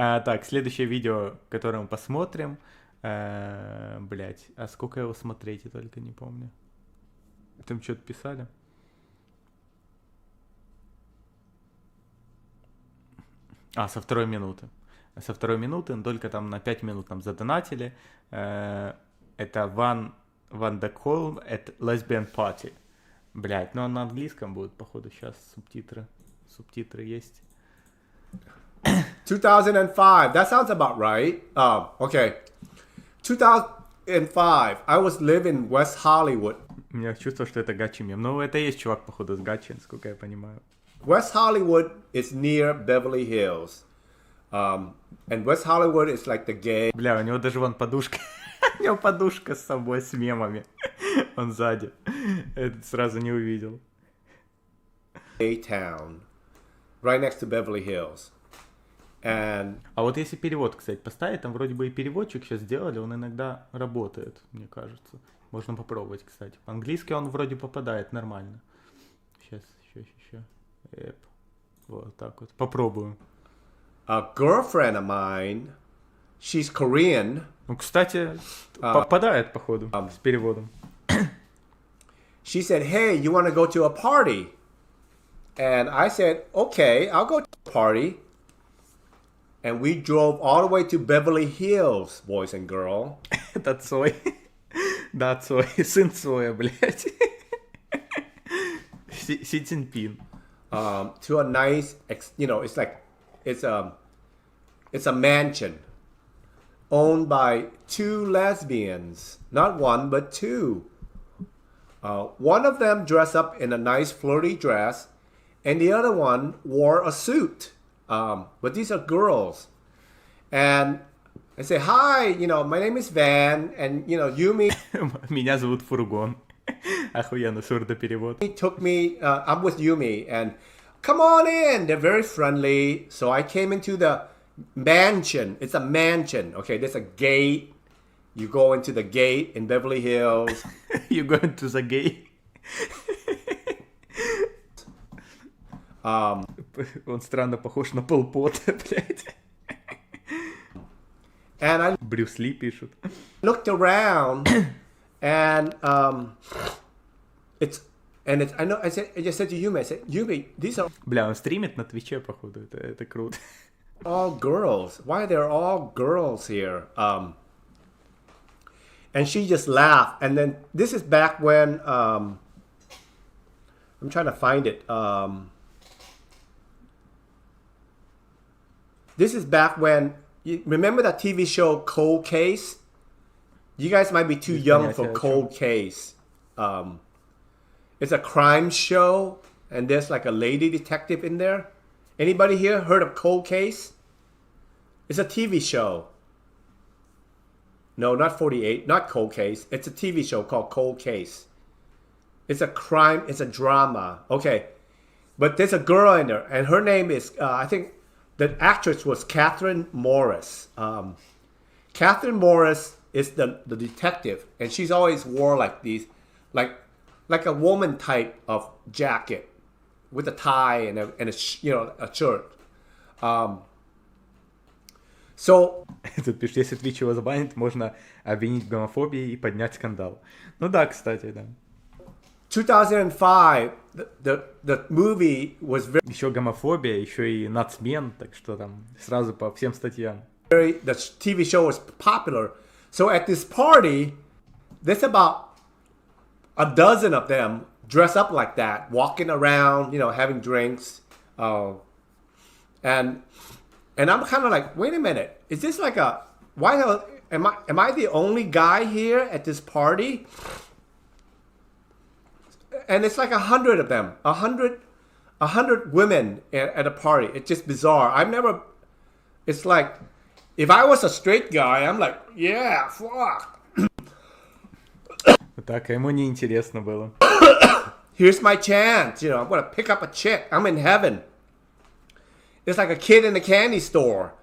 Так, следующее видео, которое мы посмотрим. Блять, а сколько его смотреть, я только не помню. Там что-то писали? Со второй минуты. Со второй минуты, но только там на 5 минут нам задонатили. Это Ван Даркхолм at lesbian party. Блять, ну он на английском будет, походу, сейчас субтитры. Субтитры есть. 2005. That sounds about right. Okay. 2005. I was living in West Hollywood. У меня чувство, что это гачи мем. Ну, это и есть чувак, походу, с гачи, насколько я понимаю. West Hollywood is near Beverly Hills. And West Hollywood is like the gay... Бля, у него даже вон подушка. У него подушка с собой, с мемами. Он сзади. Это сразу не увидел. Gay town. Right next to Beverly Hills. And... А вот если перевод, кстати, поставить, там вроде бы и переводчик сейчас сделали, он иногда работает, мне кажется. Можно попробовать, кстати. По-английски он вроде попадает нормально. Сейчас, еще. Вот так вот. Попробую. A girlfriend of mine, she's Korean. Ну, кстати, попадает, походу, с переводом. She said, hey, you want to go to a party? And I said, okay, I'll go to a party. And we drove all the way to Beverly Hills, boys and girls. Это Цой. Да, Цой. Сын Цоя, блядь. Си Цзиньпин. To a nice, it's like, it's a mansion owned by two lesbians. Not one, but two. One of them dressed up in a nice flirty dress, and the other one wore a suit. But these are girls. And I say, hi, my name is Van, and, Yumi... Меня зовут Фургон. Охуенно, сурдоперевод. He took me, I'm with Yumi, and come on in. They're very friendly. So I came into the mansion. It's a mansion. Okay, there's a gate. You go into the gate in Beverly Hills. You go into the gate. Он странно похож на Пол Пота, блядь. And I Брюс Ли пишут. looked around, and I just said to Yumi, I said, Yumi, these are Бля, он стримит на Твиче, походу, это круто. all girls. Why they're all girls here? And she just laughed. And then this is back when I'm trying to find it. This is back when you remember that TV show Cold Case? You guys might be too young for Cold Case. It's a crime show, and there's like a lady detective in there. Anybody here heard of Cold Case? It's a TV show. No, not 48, not Cold Case. It's a TV show called Cold Case. It's a crime, it's a drama. Okay. But there's a girl in there, and her name is, I think the actress was Catherine Morris. Catherine Morris is the detective, and she's always wore like these, like a woman type of jacket with a tie and a shirt. So, Тут пишет, если Twitch его забанит, можно обвинить в гомофобии и поднять скандал. Ну да, кстати, да. 2005, the movie was Еще гомофобия, еще и нацмен, так что там сразу по всем статьям. the TV show was popular. So at this party, there's about a dozen of them dressed up like that, walking around, having drinks. And I'm kind of like, wait a minute, is this like am I the only guy here at this party? And it's like 100 of them, 100 women at a party. It's just bizarre. It's like, if I was a straight guy, I'm like, yeah, fuck. Так, а ему не интересно было. Here's my chance. I'm going to pick up a chick. I'm in heaven. It's like a kid in a candy store.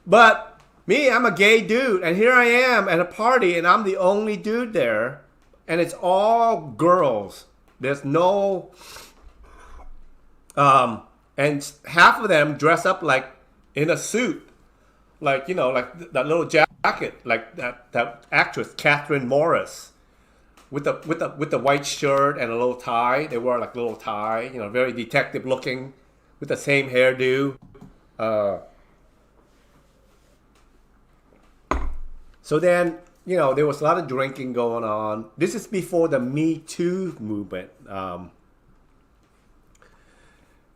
But me, I'm a gay dude. And here I am at a party, and I'm the only dude there. And it's all girls. There's no... and half of them dress up like in a suit. like that little jacket, like that actress Catherine Morris, with the white shirt and a little tie. They wore like a little tie, very detective looking, with the same hairdo. So then, there was a lot of drinking going on. This is before the Me Too movement,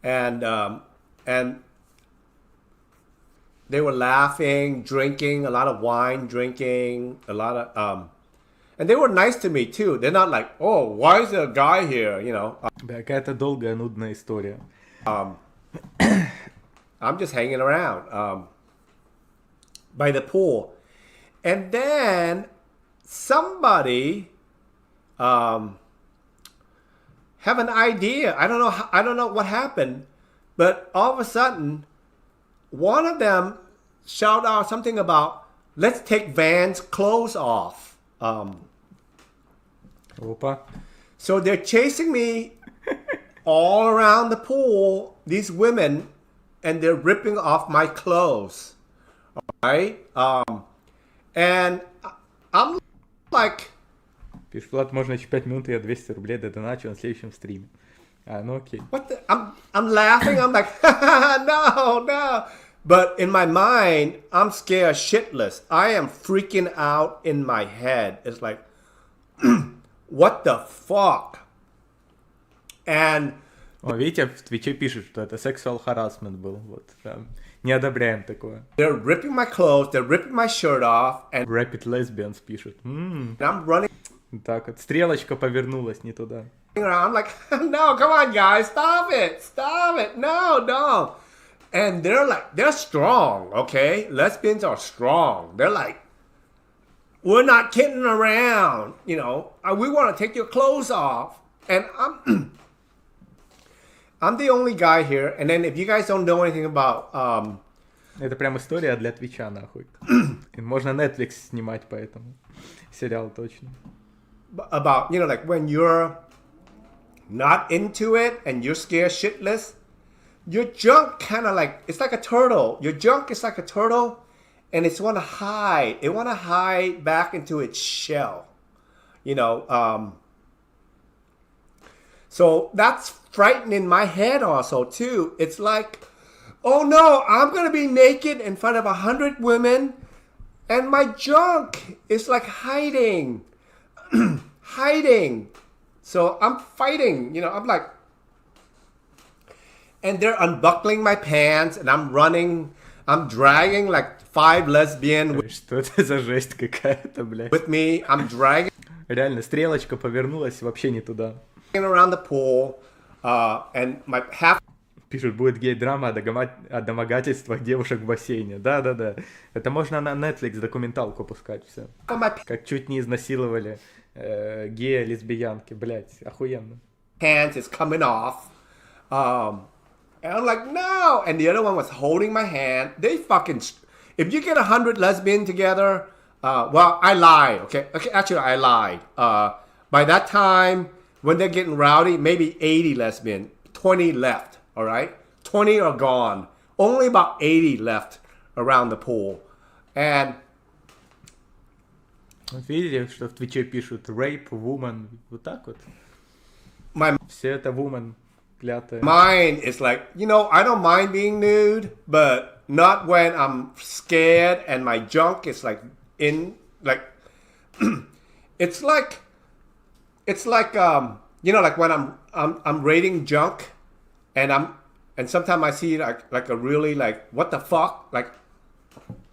and they were laughing, drinking, a lot of wine drinking, a lot of and they were nice to me too. They're not like, oh, why is there a guy here? Какая-то долгая, нудная история. I'm just hanging around by the pool, and then somebody have an idea. I don't know what happened, but all of a sudden, one of them shout out something about, let's take Van's clothes off. Опа. So they're chasing me all around the pool, these women, and they're ripping off my clothes. All right? And I'm like... Пишет, Влад, можно еще 5 минут, я 200 рублей додоначу на следующем стриме. Ну окей. What the? I'm laughing. I'm like, no. But in my mind, I'm scared shitless. I am freaking out in my head. It's like, what the fuck? And... видите, в Твиче пишут, что это sexual harassment был. Вот, не одобряем такое. They're ripping my clothes, they're ripping my shirt off. And Rapid lesbians пишут. I'm running. Так вот, стрелочка повернулась не туда. I'm like, no, come on, guys, stop it, no. And they're strong, okay? Lesbians are strong. They're like, we're not kidding around, we want to take your clothes off. And I'm the only guy here. And then if you guys don't know anything about... Это прям история для Твича, нахуй. Можно Netflix снимать по этому. Сериал точно. About, like when you're not into it and you're scared shitless, your junk kind of like, it's like a turtle. Your junk is like a turtle, and it's want to hide. It want to hide back into its shell. So that's frightening in my head also too. It's like, oh no, I'm going to be naked in front of 100 women, and my junk is like hiding. So I'm fighting, I'm like, and they're unbuckling my pants, and I'm running, I'm dragging like 5 lesbian Что это за жесть какая-то, блядь? with me. I'm dragging Реально, стрелочка повернулась вообще не туда. around the pool, and my half Пишут, будет гей-драма о домогательствах девушек в бассейне. Да. Это можно на Netflix документалку пускать все. of my Как чуть не изнасиловали гея, лесбиянки. Блять, охуенно. pants is coming off. And I'm like, no. And the other one was holding my hand. They fucking... If you get 100 lesbians together... well, I lied, okay? Actually, I lied. By that time, when they're getting rowdy, maybe 80 lesbians. 20 left, all right? 20 are gone. Only about 80 left around the pool. And... Вот видите, что в Твиче пишут rape, woman, вот так вот. My Все это woman, клятая. mind is like, I don't mind being nude, but not when I'm scared and my junk is like in, like, it's like like when I'm rating junk, and sometimes I see like a really like, what the fuck, like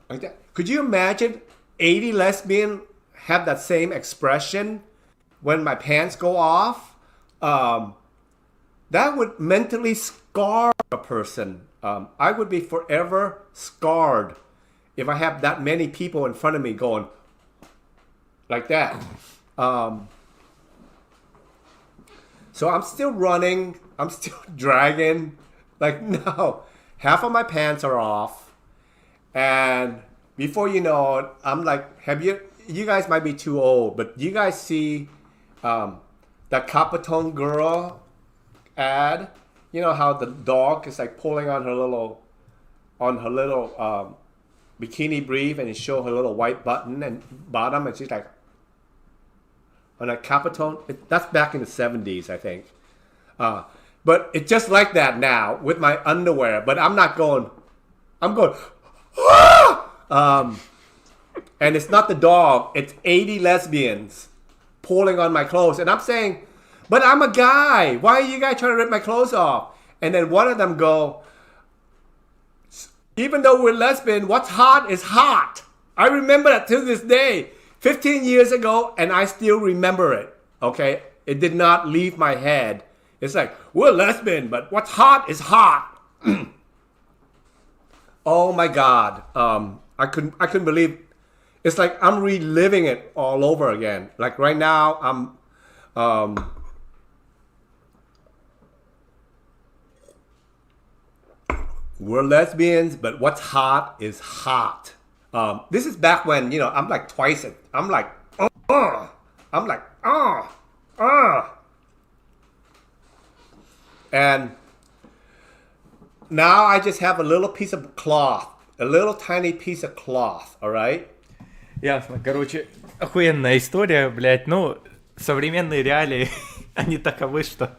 that. Could you imagine 80 lesbian have that same expression when my pants go off? That would mentally scar a person. I would be forever scarred if I have that many people in front of me going like that. So I'm still running. I'm still dragging. Like, no. Half of my pants are off. And before you know it, I'm like, you guys might be too old, but you guys see that Capitone girl ad? You know how the dog is like pulling on her little bikini brief, and it show her little white button and bottom, and she's like on a Capitone. That's back in the 70s, I think. But it's just like that now with my underwear. But I'm not going. I'm going. Ah! And it's not the dog. It's 80 lesbians pulling on my clothes, and I'm saying, "But I'm a guy. Why are you guys trying to rip my clothes off?" And then one of them go, "Even though we're lesbian, what's hot is hot." I remember that to this day, 15 years ago, and I still remember it. Okay, it did not leave my head. It's like, we're lesbian, but what's hot is hot. Oh my God, I couldn't believe. It's like I'm reliving it all over again. Like right now, we're lesbians, but what's hot is hot. This is back when, I'm like twice it. I'm like, And now I just have a little piece of cloth, a little tiny piece of cloth, all right? Ясно. Короче, охуенная история, блядь. Ну, современные реалии, они таковы, что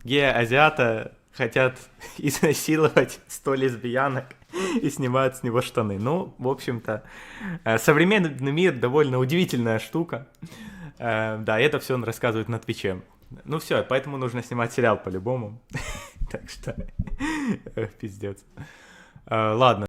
геи-азиата хотят изнасиловать 100 лесбиянок и снимают с него штаны. Ну, в общем-то, современный мир довольно удивительная штука. Да, это все он рассказывает на Твиче. Ну все, поэтому нужно снимать сериал по-любому. Так что, пиздец. Ладно.